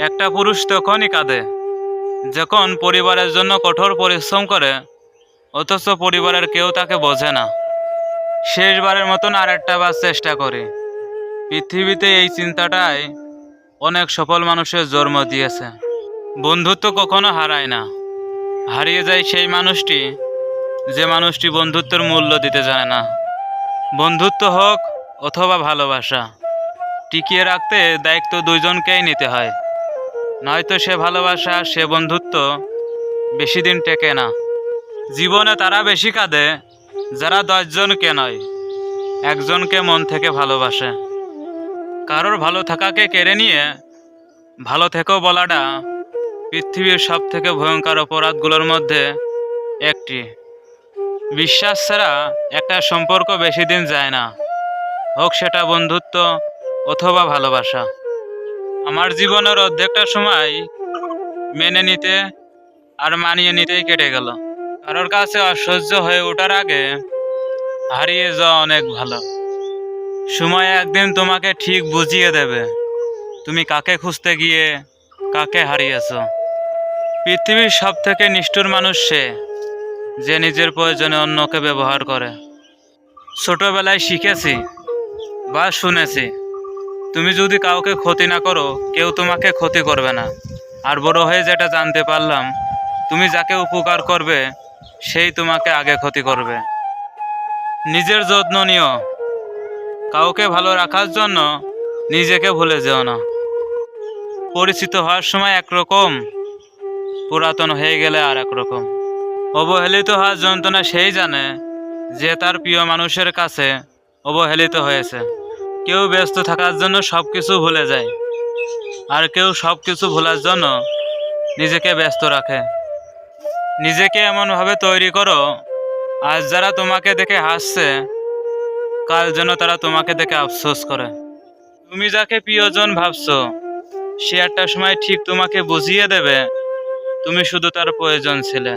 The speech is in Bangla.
একটা পুরুষ তখনই কাঁদে যখন পরিবারের জন্য কঠোর পরিশ্রম করে, অথচ পরিবারের কেউ তাকে বোঝে না। শেষবারের মতন আরেকটা বার চেষ্টা করি। পৃথিবীতে এই চিন্তাটাই অনেক সফল মানুষের জন্ম দিয়েছে। বন্ধুত্ব কখনো হারায় না, হারিয়ে যায় সেই মানুষটি যে মানুষটি বন্ধুত্বের মূল্য দিতে জানে না। বন্ধুত্ব হোক অথবা ভালোবাসা, টিকিয়ে রাখতে দায়িত্ব দুইজনকেই নিতে হয়। নয়তো সে ভালোবাসা, সে বন্ধুত্ব বেশি দিন টেকে না। জীবনে তারা বেশি কাঁদে যারা 10 জনকে নয়, একজনকে মন থেকে ভালোবাসে। কারোর ভালো থাকাকে কেড়ে নিয়ে ভালো থেকো বলাটা পৃথিবীর সব থেকে ভয়ঙ্কর অপরাধগুলোর মধ্যে একটি। বিশ্বাস ছাড়া একটা সম্পর্ক বেশি দিন যায় না, হোক সেটা বন্ধুত্ব অথবা ভালোবাসা। আমার জীবনের অর্ধেকটা সময় মেনে নিতে আর মানিয়ে নিতেই কেটে গেল। কারোর কাছে অসহ্য হয়ে ওঠার আগে হারিয়ে যাওয়া অনেক ভালো। সময় একদিন তোমাকে ঠিক বুঝিয়ে দেবে তুমি কাকে খুঁজতে গিয়ে কাকে হারিয়েছ। পৃথিবীর সব থেকে নিষ্ঠুর মানুষ সে, যে নিজের প্রয়োজনে অন্যকে ব্যবহার করে। ছোটবেলায় শিখেছি বা শুনেছি, তুমি যদি কাউকে ক্ষতি না করো কেউ তোমাকে ক্ষতি করবে না। আর বড় হয়ে যেটা জানতে পারলাম, তুমি যাকে উপকার করবে সেই তোমাকে আগে ক্ষতি করবে। নিজের যত্ন নিও, কাউকে ভালো রাখার জন্য নিজেকে ভুলে যেও না। পরিচিত হওয়ার সময় একরকম, পুরাতন হয়ে গেলে আর একরকম। অবহেলিত হওয়ার যন্ত্রণা সেই জানে যে তার প্রিয় মানুষের কাছে অবহেলিত হয়েছে। কেউ ব্যস্ত থাকার জন্য সব কিছু ভুলে যায়, আর কেউ সব কিছু ভোলার জন্য নিজেকে ব্যস্ত রাখে। নিজেকে এমনভাবে তৈরি করো আজ যারা তোমাকে দেখে হাসছে, কাল যেন তারা তোমাকে দেখে আফসোস করে। তুমি যাকে প্রিয়জন ভাবছো সে একটা সময় ঠিক তোমাকে বুঝিয়ে দেবে তুমি শুধু তার প্রয়োজন ছিলে।